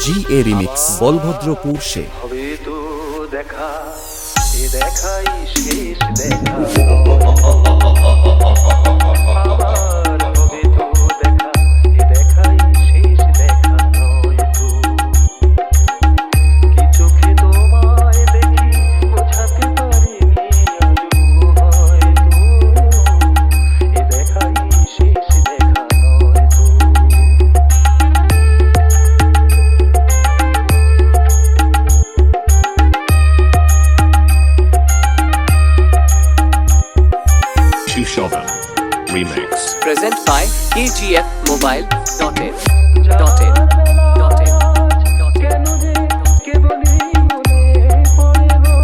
GA remix Balabhadrapur সে হবে তো দেখা এ দেখাই শেষ দেখা আবার হবে তো দেখা এ দেখাই শেষ দেখা নয় তো কি চোখে তোমায় দেখি বোঝাতে পারিনি আজও হয়তো এ দেখাই শেষ দেখা নয় তো Shovan Remix. Present by KGF Mobile.in. কেন যে কেবলই মনে পড়ে গো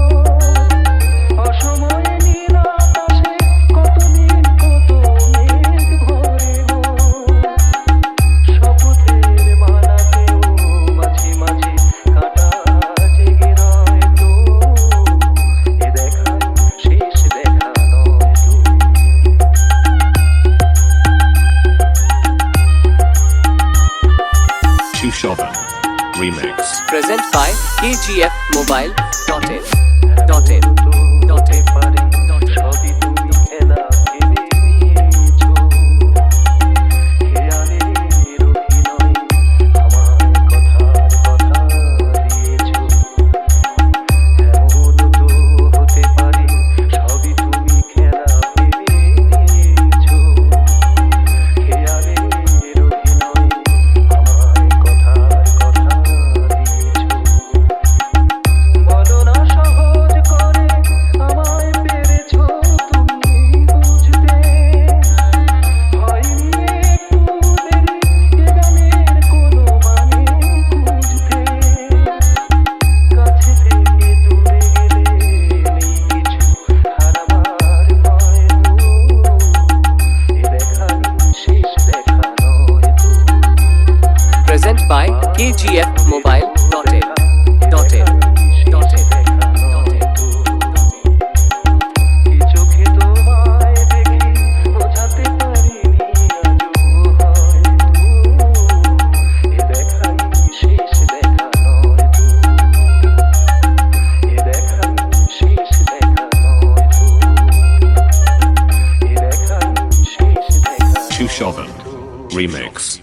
অসময়ে নীল আকাশে কত দিন কত মেঘ ভরে গো শপথের মালাতেও মাঝে মাঝে কাঁটা জেগে রয় তো এ দেখা শেষ দেখা নয় তো Shovan Remix. Present by KGF Mobile.in. হতে পারে সবই তুমি খেলা ভেবে নিয়েছো খেয়ালের অভিনয় আমার কথার কথা দিয়েছো এমন তো হতে পারে সবই তুমি খেলা ভেবে নিয়েছো খেয়ালের অভিনয় আমার কথার কথা দিয়েছো বলো না সহজ করে আমায় পেরেছো তুমি বুঝতে হয়নি একটু দেরি এ গানের কোনো মানে খুঁজতে কাছে থেকে দূরে গেলে নেই কিছু হারাবার ভয় তো এ দেখাই শেষ দেখা নয় তো Present by KGF Mobile.in. কি চোখে তোমায় দেখি বোঝাতে পারিনি আজও হয়তো এ দেখাই শেষ দেখা নয় তো এ দেখাই শেষ দেখা নয় তো এ দেখাই শেষ দেখা Shovan Remix.